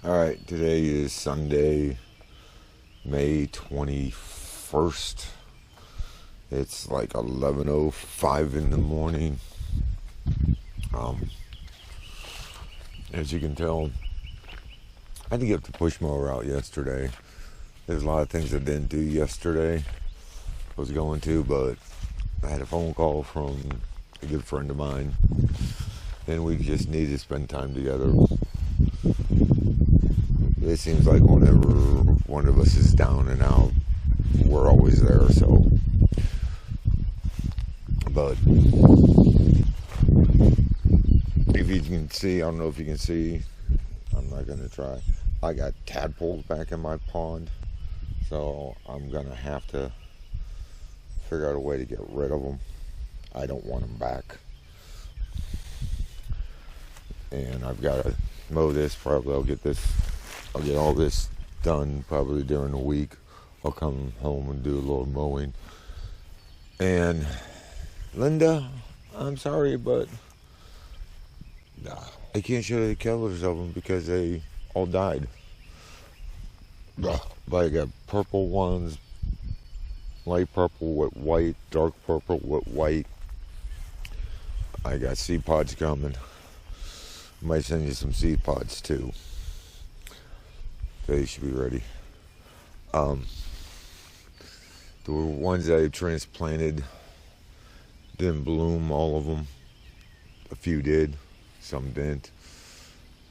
Alright, today is Sunday, May 21st. It's like 11:05 in the morning. As you can tell, I had to get the push mower out yesterday. There's a lot of things I didn't do yesterday. I was going to, but I had a phone call from a good friend of mine, and we just needed to spend time together. It seems like whenever one of us is down and out, we're always there, so. But if you can see, I don't know if you can see, I'm not going to try. I got tadpoles back in my pond, so I'm going to have to figure out a way to get rid of them. I don't want them back. And I've got to mow this, probably I'll get all this done probably during the week. I'll come home and do a little mowing. And Linda, I'm sorry, but I can't show you the colors of them because they all died. But I got purple ones, light purple with white, dark purple with white. I got seed pods coming. Might send you some seed pods too. They should be ready. The ones that I transplanted didn't bloom, all of them. A few did, some didn't.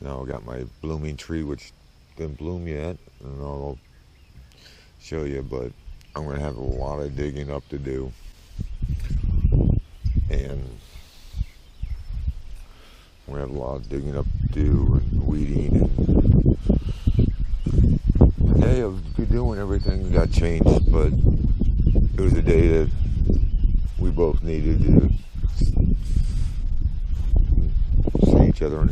Now I got my blooming tree, which didn't bloom yet, and I'll show you, but I'm going to have a lot of digging up to do. And I'm going to have a lot of digging up to do and weeding and day of doing everything got changed, but it was a day that we both needed to see each other.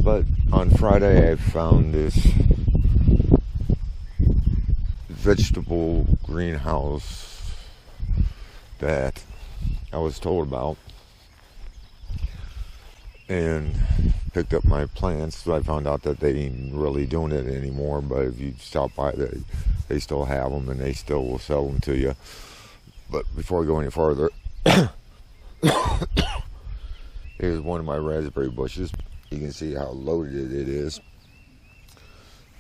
But on Friday I found this vegetable greenhouse that I was told about, and picked up my plants. So I found out that they ain't really doing it anymore, but if you stop by, they still have them, and they still will sell them to you. But before I go any farther, here's one of my raspberry bushes. You can see how loaded it is.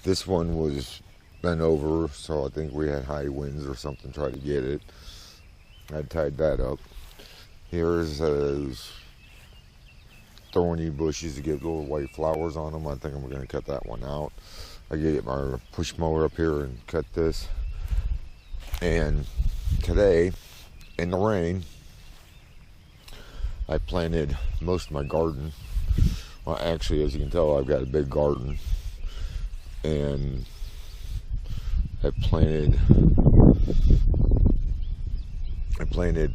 This one was bent over, so I think we had high winds or something trying to get it. I tied that up. Here's those thorny bushes to get little white flowers on them. I think I'm going to cut that one out. I get my push mower up here and cut this. And today, in the rain, I planted most of my garden. Well, actually, as you can tell, I've got a big garden. And I planted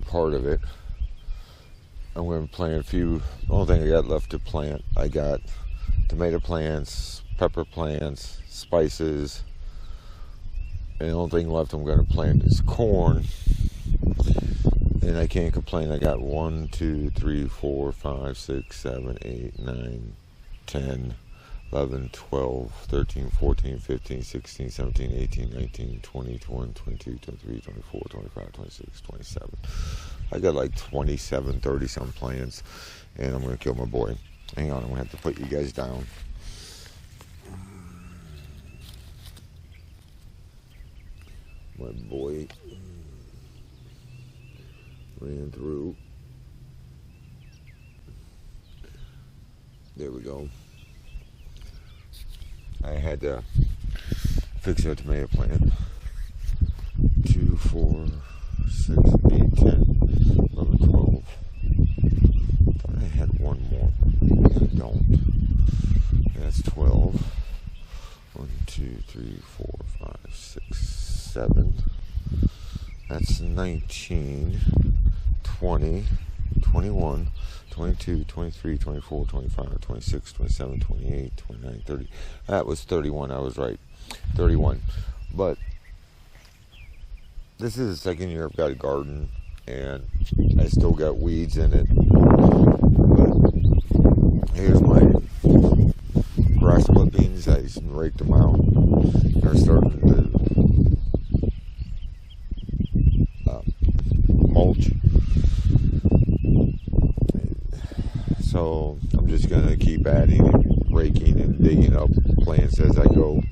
part of it. I'm going to plant a few. The only thing I got left to plant, I got tomato plants, pepper plants, spices, and the only thing left I'm going to plant is corn. And I can't complain. I got 1, 2, 3, 4, 5, 6, 7, 8, 9, 10, 11, 12, 13, 14, 15, 16, 17, 18, 19, 20, 21, 22, 23, 24, 25, 26, 27. I got like 27, 30 some plants, and I'm going to kill my boy. Hang on, I'm going to have to put you guys down. My boy ran through. There we go. I had to fix a tomato plant. 2, 4, 6, 8, 10, 11, 12. I thought I had one more. I don't. That's 12. 1, 2, 3, 4, 5, 6, 7. That's 19, 20, 21, 22, 23, 24, 25, 26, 27, 28, 29, 30. That was 31. I was right. 31. But this is the second year I've got a garden. and I still got weeds in it. But here's my grass clippings. I just raked them out. They're starting to mulch. So I'm just going to keep adding and raking and digging up plants as I go.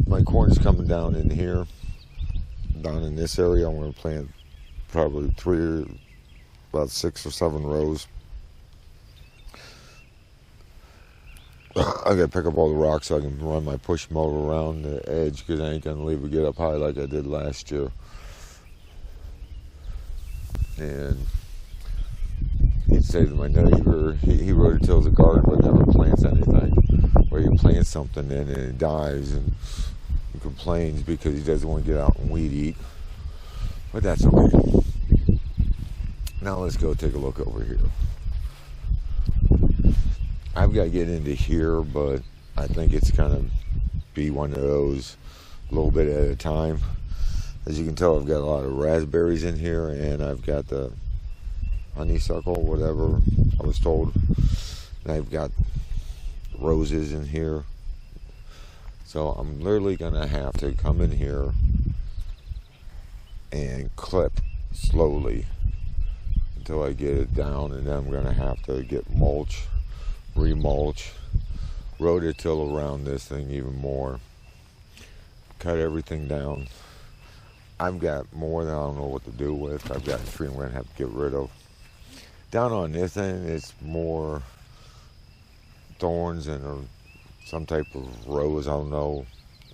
My corn's coming down in here, down in this area. I'm going to plant probably about 6 or 7 rows. I got to pick up all the rocks so I can run my push mower around the edge, because I ain't going to leave it get up high like I did last year. And he'd say to my neighbor, he rototills a garden but never plants anything. Or you plant something and it dies, and he complains because he doesn't want to get out and weed eat. But that's okay. Now let's go take a look over here. I've got to get into here, but I think it's going to be one of those a little bit at a time. As you can tell, I've got a lot of raspberries in here, and I've got the honeysuckle, whatever I was told. And I've got roses in here. So I'm literally going to have to come in here and clip slowly until I get it down, and then I'm going to have to get mulch, remulch, rototill around this thing even more, cut everything down. I've got more than I don't know what to do with. I've got a tree I'm going to have to get rid of. Down on this end, it's more thorns and some type of rose. I don't know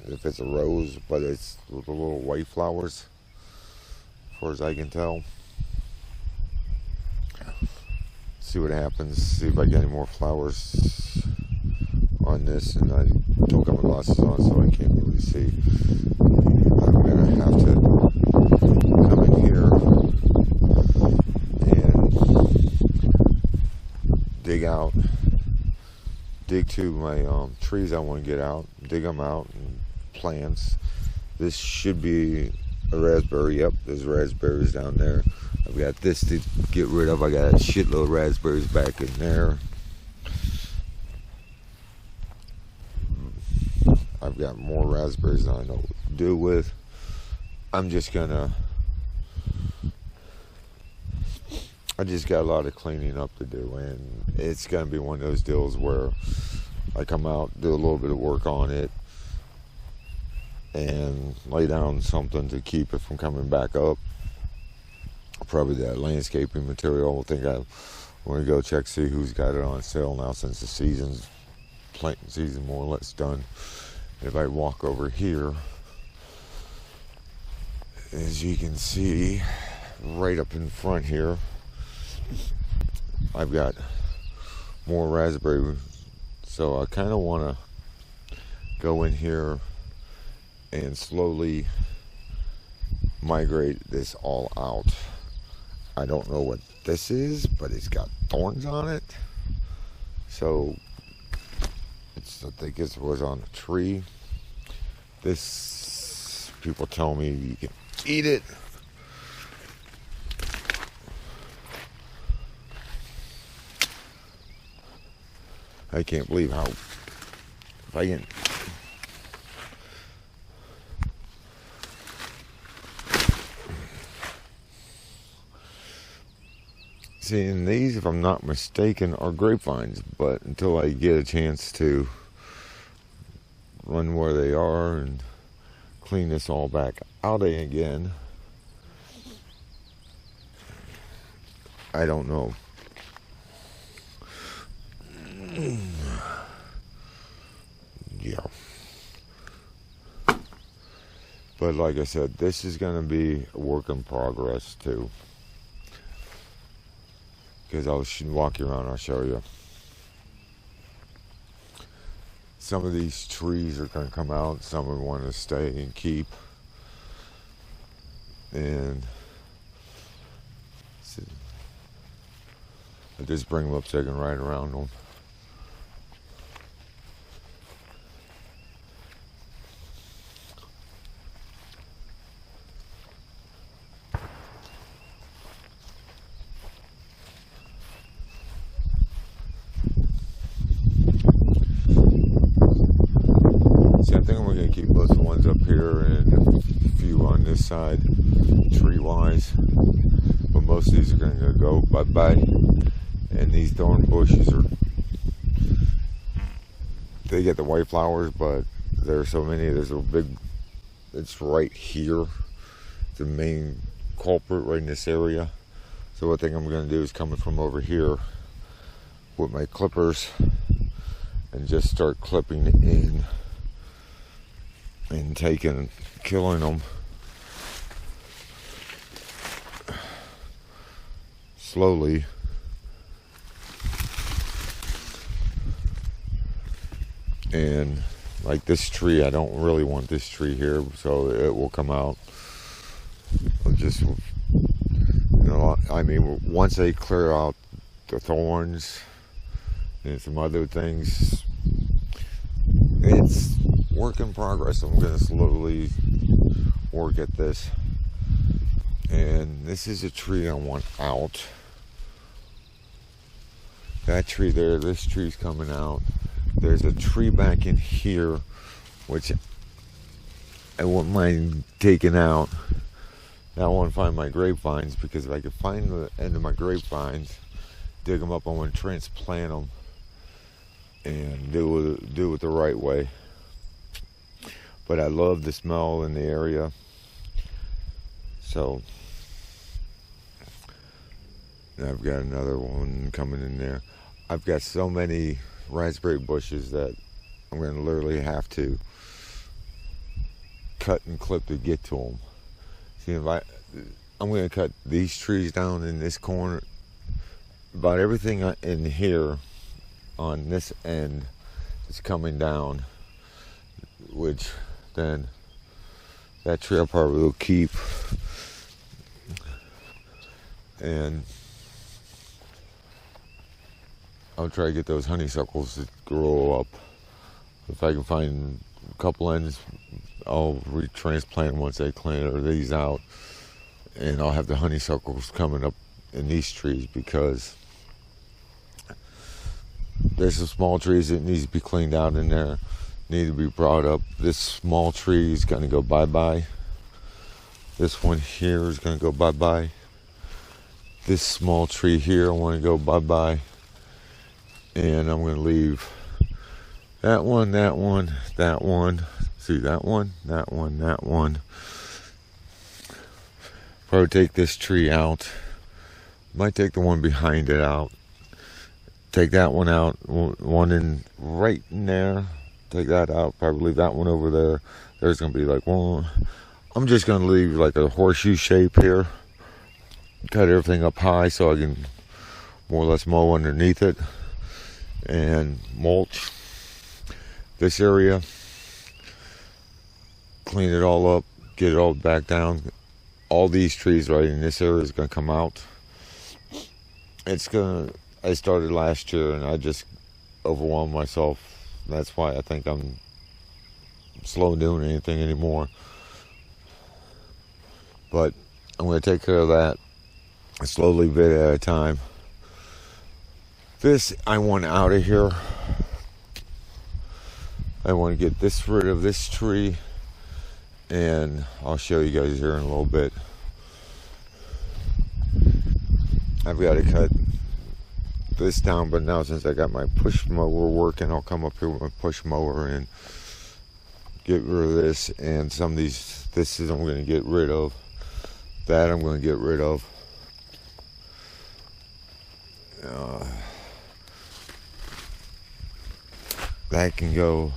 if it's a rose, but it's the little white flowers, as far as I can tell. See what happens. See if I get any more flowers on this. And I don't got my glasses on, so I can't really see. I'm gonna have to come in here and dig to my trees I want to get out, dig them out, and plants. This should be a raspberry. Yep, there's raspberries down there. I've got this to get rid of. I got a shitload of raspberries back in there. I've got more raspberries than I know what to do with. I just got a lot of cleaning up to do, and it's going to be one of those deals where I come out, do a little bit of work on it, and lay down something to keep it from coming back up. Probably that landscaping material. I think I want to go check, see who's got it on sale now, since the planting season more or less done. If I walk over here, as you can see, right up in front here, I've got more raspberry. So I kind of want to go in here and slowly migrate this all out. I don't know what this is, but it's got thorns on it. So I think it was on a tree. This, people tell me you can eat it. I can't believe how, if I can, see, and these, if I'm not mistaken, are grapevines, but until I get a chance to run where they are and clean this all back out again, I don't know. Yeah. But like I said, this is going to be a work in progress too. Because I'll walk you around, I'll show you. Some of these trees are going to come out, some we want to stay and keep. And I just bring them up so I can ride around them. this side, tree-wise. But most of these are going to go bye-bye. And these thorn bushes they get the white flowers, but there are so many. There's a big, it's right here. The main culprit right in this area. So what thing I'm going to do is coming from over here with my clippers and just start clipping in and killing them slowly. And like this tree, I don't really want this tree here, so it will come out. I'll just, I mean, once they clear out the thorns and some other things, it's work in progress. I'm going to slowly work at this. And this is a tree I want out. That tree there, this tree's coming out. There's a tree back in here, which I wouldn't mind taking out. Now I want to find my grapevines, because if I can find the end of my grapevines, dig them up, I want to transplant them and do it the right way. But I love the smell in the area. So I've got another one coming in there. I've got so many raspberry bushes that I'm going to literally have to cut and clip to get to them. See, I'm going to cut these trees down in this corner. About everything in here on this end is coming down, which then that tree I probably will keep. And I'll try to get those honeysuckles to grow up. If I can find a couple ends, I'll retransplant once they clear these out. And I'll have the honeysuckles coming up in these trees, because there's some small trees that needs to be cleaned out in there, need to be brought up. This small tree is going to go bye-bye. This one here is going to go bye-bye. This small tree here I want to go bye-bye. And I'm going to leave that one, that one, that one. See, that one, that one, that one. Probably take this tree out. Might take the one behind it out. Take that one out. One in right in there. Take that out. Probably leave that one over there. There's going to be like one. I'm just going to leave like a horseshoe shape here. Cut everything up high so I can more or less mow underneath it. And mulch this area, clean it all up, get it all back down. All these trees right in this area is going to come out. I started last year and I just overwhelmed myself. That's why I think I'm slow doing anything anymore. But I'm going to take care of that slowly, bit at a time. This I want out of here. I want to get rid of this tree, and I'll show you guys here in a little bit. I've got to cut this down, but now since I got my push mower working, I'll come up here with my push mower and get rid of this. And some of these, I'm going to get rid of. That I'm going to get rid of. That can go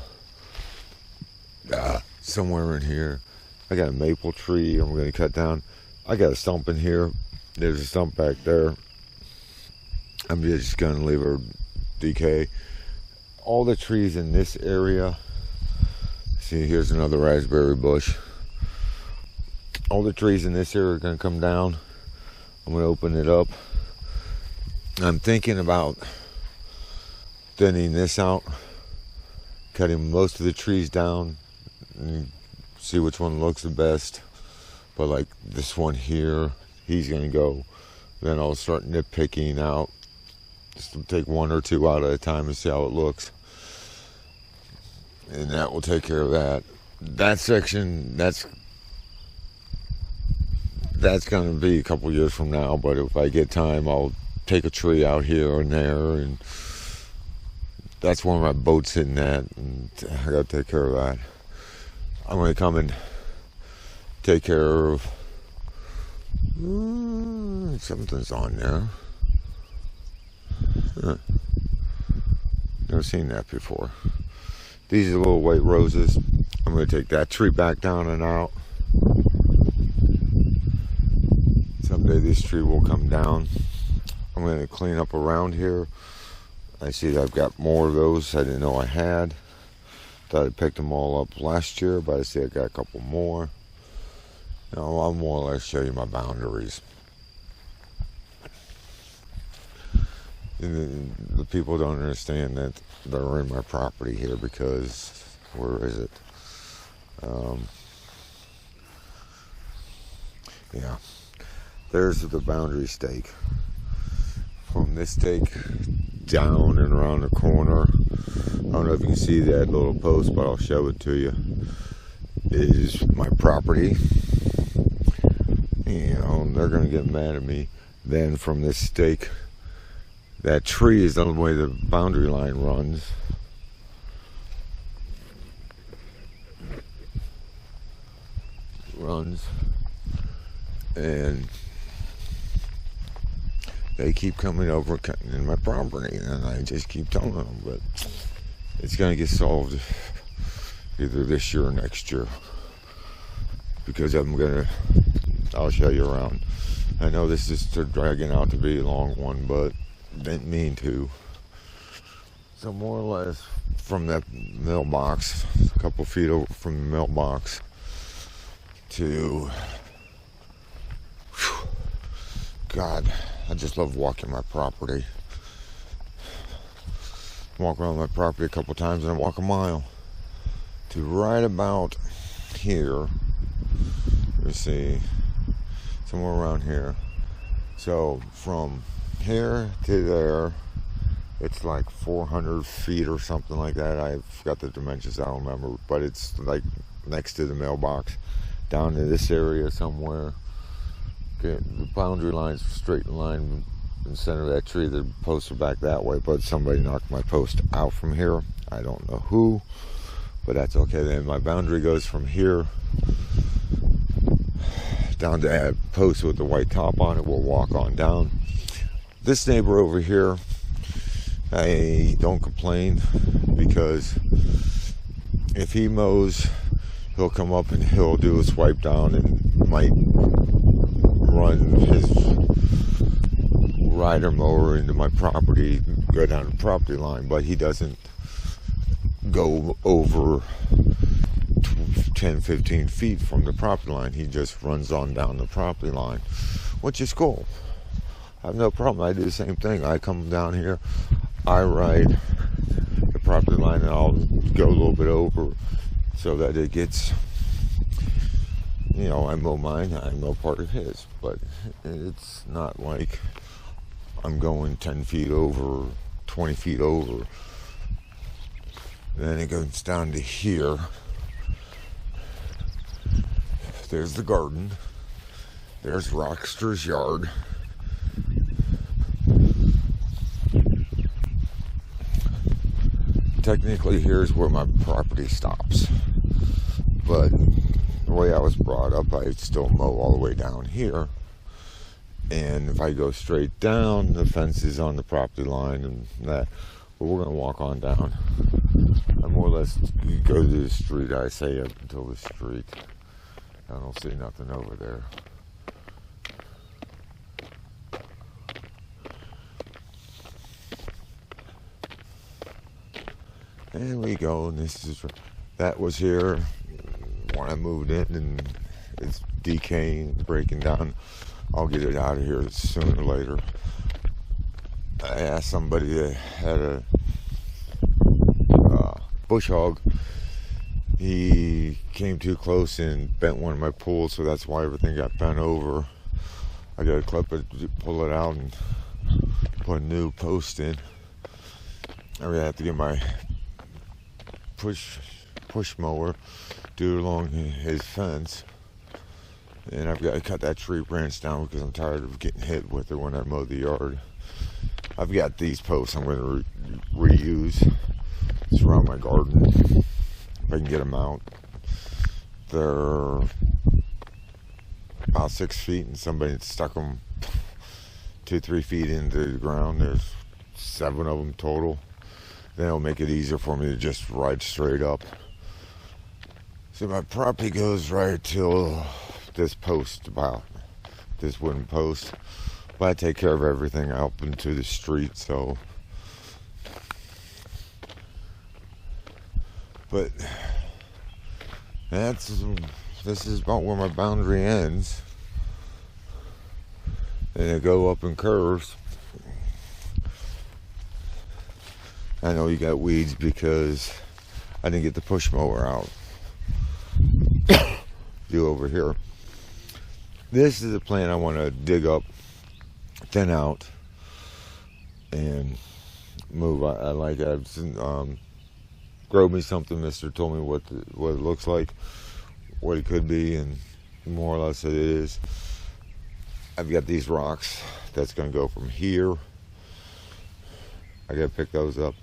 somewhere in here. I got a maple tree I'm going to cut down. I got a stump in here. There's a stump back there. I'm just going to leave her decay. All the trees in this area. See, here's another raspberry bush. All the trees in this area are going to come down. I'm going to open it up. I'm thinking about thinning this out, cutting most of the trees down and see which one looks the best. But like this one here, he's going to go. Then I'll start nitpicking out. Just take one or two out at a time and see how it looks. And that will take care of that. That section, that's going to be a couple years from now, but if I get time, I'll take a tree out here and there, and that's where my boat's sitting at, and I got to take care of that. I'm going to come and take care of something's on there. Huh. Never seen that before. These are little white roses. I'm going to take that tree back down and out. Someday this tree will come down. I'm going to clean up around here. I see that I've got more of those I didn't know I had. Thought I picked them all up last year, but I see I got a couple more. Now I'll more or less show you my boundaries. The people don't understand that they're in my property here because, where is it? Yeah, there's the boundary stake. From this stake down and around the corner, I don't know if you can see that little post, but I'll show it to you, is my property. You know, they're going to get mad at me. Then from this stake, that tree is the way the boundary line runs. And they keep coming over cutting in my property, and I just keep telling them, but it's going to get solved either this year or next year, because I'll show you around. I know this is dragging out to be a long one, but didn't mean to. So more or less from that mailbox, a couple feet over from the mailbox to, God, I just love walking my property. Walk around my property a couple times and I walk a mile to right about here. Let's see, somewhere around here. So from here to there, it's like 400 feet or something like that. I forgot the dimensions, I don't remember, but it's like next to the mailbox, down to this area somewhere. Okay, the boundary line's straight in line in the center of that tree. The posts are back that way, but somebody knocked my post out from here. I don't know who, but that's okay. Then my boundary goes from here down to that post with the white top on it. We'll walk on down. This neighbor over here, I don't complain, because if he mows, he'll come up and he'll do a swipe down and might run his rider mower into my property, go down the property line, but he doesn't go over 10-15 feet from the property line. He just runs on down the property line, which is cool. I have no problem. I do the same thing. I come down here, I ride the property line, and I'll go a little bit over so that it gets, you know, I mow mine, I mow part of his, but it's not like I'm going 10 feet over, 20 feet over. Then it goes down to here. There's the garden. There's Rockster's yard. Technically, here's where my property stops. But the way I was brought up, I still mow all the way down here. And if I go straight down, the fence is on the property line and that. But we're going to walk on down. I more or less go to the street, I say, up until the street. I don't see nothing over there. And we go, and that was here when I moved in, and it's decaying, breaking down. I'll get it out of here sooner or later. I asked somebody that had a bush hog. He came too close and bent one of my poles, so that's why everything got bent over. I got to clip it, pull it out, and put a new post in. I'm gonna have to get my push mower, do it along his fence. And I've got to cut that tree branch down because I'm tired of getting hit with it when I mow the yard. I've got these posts I'm going to reuse throughout my garden if I can get them out. They're about 6 feet, and somebody stuck them 2-3 feet into the ground. There's 7 of them total. Then it'll make it easier for me to just ride straight up. So my property goes right till this post, about this wooden post. But I take care of everything up into the street, so. But this is about where my boundary ends. And it go up in curves. I know you got weeds because I didn't get the push mower out. You over here. This is a plant I want to dig up, thin out, and move. I like it. Grow me something. Mister told me what it looks like, what it could be, and more or less it is. I've got these rocks that's going to go from here. I got to pick those up,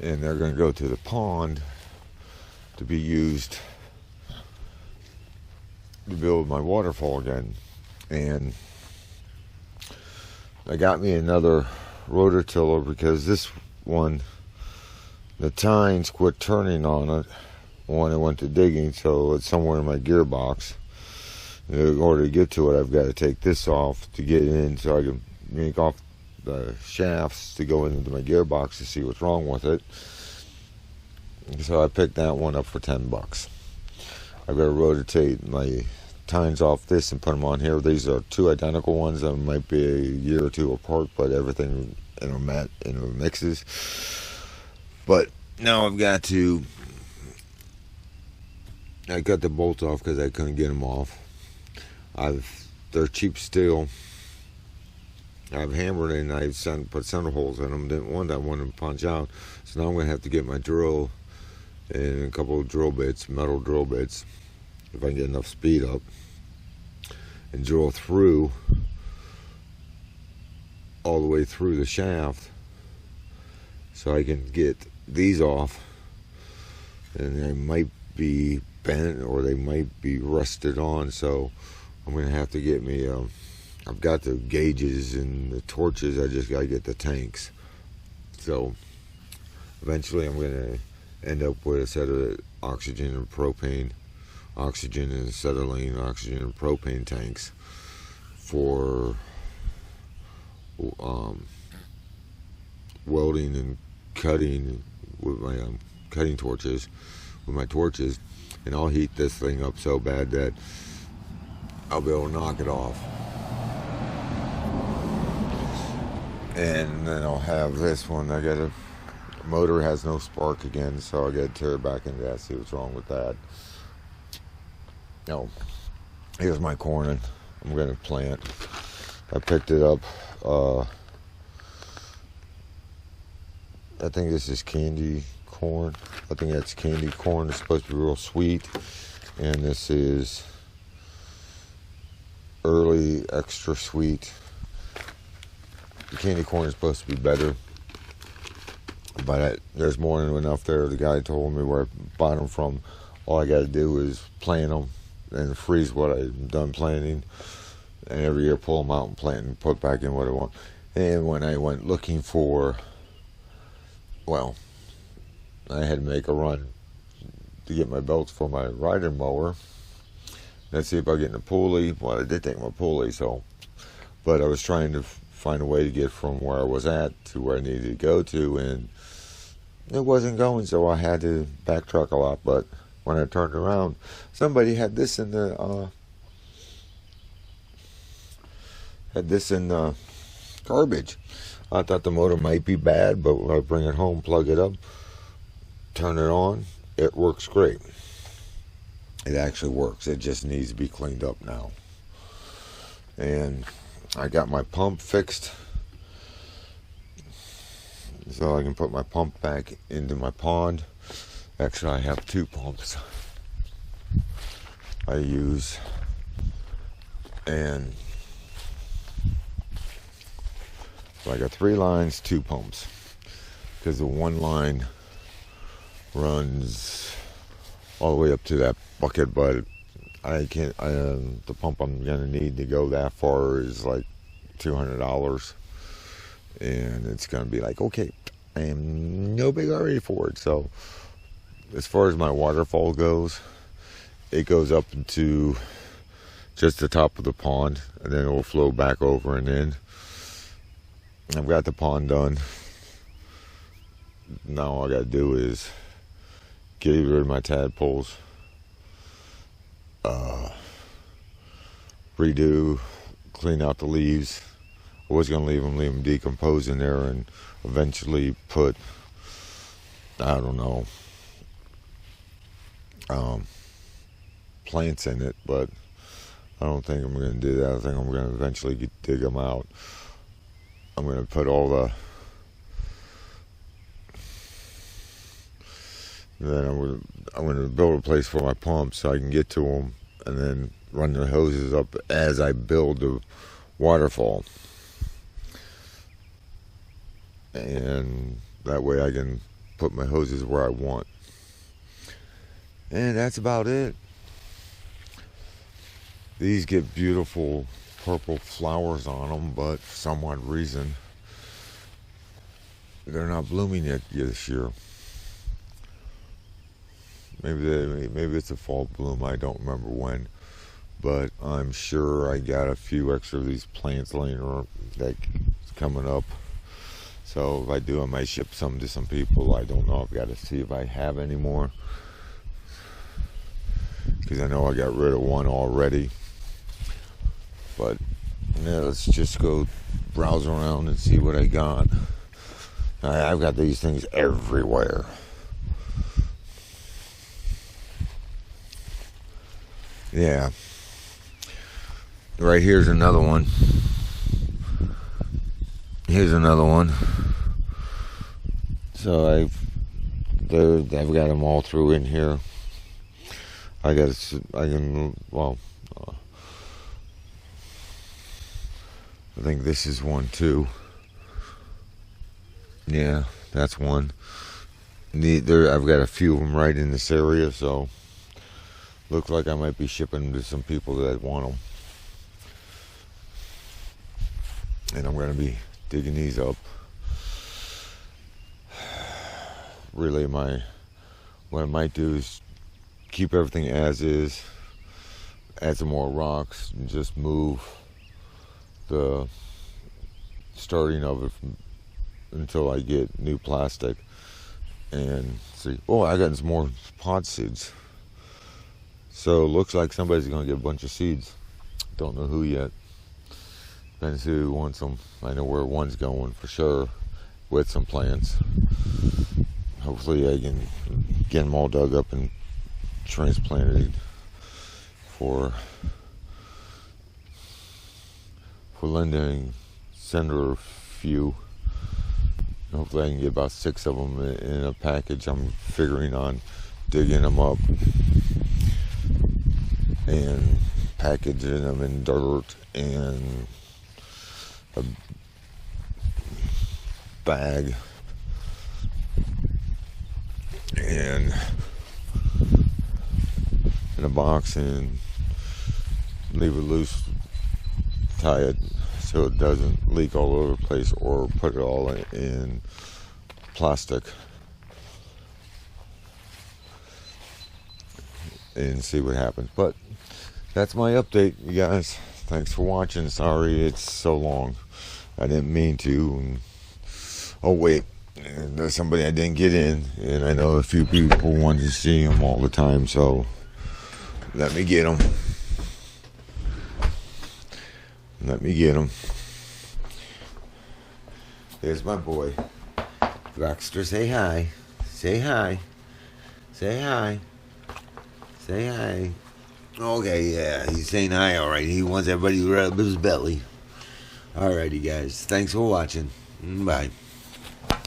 and they're going to go to the pond to be used to build my waterfall again. And I got me another rototiller because this one, the tines quit turning on it when I went to digging, so it's somewhere in my gearbox. In order to get to it, I've got to take this off to get in so I can make off the shafts to go into my gearbox to see what's wrong with it. So I picked that one up for $10. I've got to rotate my tines off this and put them on here. These are 2 identical ones that might be a year or 2 apart, but everything mixes. But now I've got to. I cut the bolts off because I couldn't get them off. They're cheap steel. I've hammered it and I've put center holes in them. Didn't want that one to punch out, so now I'm going to have to get my drill and a couple of drill bits, metal drill bits, if I can get enough speed up, and drill through all the way through the shaft so I can get these off. And they might be bent or they might be rusted on, so I'm going to have to get me I've got the gauges and the torches. I just got to get the tanks. So eventually I'm going to end up with a set of oxygen and propane, oxygen and acetylene, oxygen and propane tanks for welding and cutting with my cutting torches, with my torches, and I'll heat this thing up so bad that I'll be able to knock it off. And then I'll have this one. Motor has no spark again, so I got to tear it back into that, see what's wrong with that. Now, here's my corn I'm going to plant. I picked it up. I think this is candy corn. I think that's candy corn. It's supposed to be real sweet. And this is early extra sweet. The candy corn is supposed to be better. But there's more than enough there. The guy told me where I bought them from. All I got to do is plant them and freeze what I've done planting. And every year pull them out and plant and put back in what I want. And when I went looking for, I had to make a run to get my belts for my rider mower. Let's see about getting a pulley. Well, I did take my pulley, but I was trying to find a way to get from where I was at to where I needed to go to, and it wasn't going, so I had to backtrack a lot. But when I turned around, somebody had this in the garbage. I thought the motor might be bad, but when I bring it home, plug it up, turn it on, it works great. It actually works. It just needs to be cleaned up now. And I got my pump fixed so I can put my pump back into my pond. Actually, I have 2 pumps. I use And so I got 3 lines, 2 pumps, because the one line runs all the way up to that bucket, but I can't. The pump I'm gonna need to go that far is like $200, and it's gonna be like, okay, I am no big hurry for it. So as far as my waterfall goes, it goes up into just the top of the pond, and then it will flow back over and in. I've got the pond done. Now all I gotta do is get rid of my tadpoles, redo, clean out the leaves. I was gonna leave them decompose in there, and eventually put, I don't know, plants in it, but I don't think I'm going to do that. I think I'm going to eventually dig them out. I'm going to put all the, then I'm going to build a place for my pumps so I can get to them, and then run the hoses up as I build the waterfall. And that way I can put my hoses where I want. And that's about it. These get beautiful purple flowers on them, but for some odd reason they're not blooming yet this year. Maybe it's a fall bloom. I don't remember when, but I'm sure I got a few extra of these plants laying around that's coming up. So if I do, I might ship some to some people. I don't know. I've got to see if I have any more, because I know I got rid of one already. But yeah, let's just go browse around and see what I got. I've got these things everywhere. Yeah. Right here's another one. Here's another one. So I've got them all through in here. I think this is one too. Yeah, that's one. I've got a few of them right in this area, so looks like I might be shipping them to some people that want them. And I'm going to be digging these up. Really, what I might do is keep everything as is, add some more rocks, and just move the starting of it until I get new plastic. And see, I got some more pod seeds. So it looks like somebody's going to get a bunch of seeds. Don't know who yet. Depends who wants them. I know where one's going for sure with some plants. Hopefully I can get them all dug up and transplanted for Linda. Send her a few. Hopefully I can get about 6 of them in a package. I'm figuring on digging them up and packaging them in dirt and a bag and in a box, and leave it loose, tie it so it doesn't leak all over the place, or put it all in plastic and see what happens. But that's my update, you guys. Thanks for watching. Sorry it's so long. I didn't mean to. And, oh wait, there's somebody I didn't get in, and I know a few people want to see them all the time, so let me get them. Let me get them. There's my boy. Baxter, say hi. Say hi. Say hi. Say hi. Okay, yeah, he's saying hi, alright. He wants everybody to rub his belly. Alrighty, guys. Thanks for watching. Bye.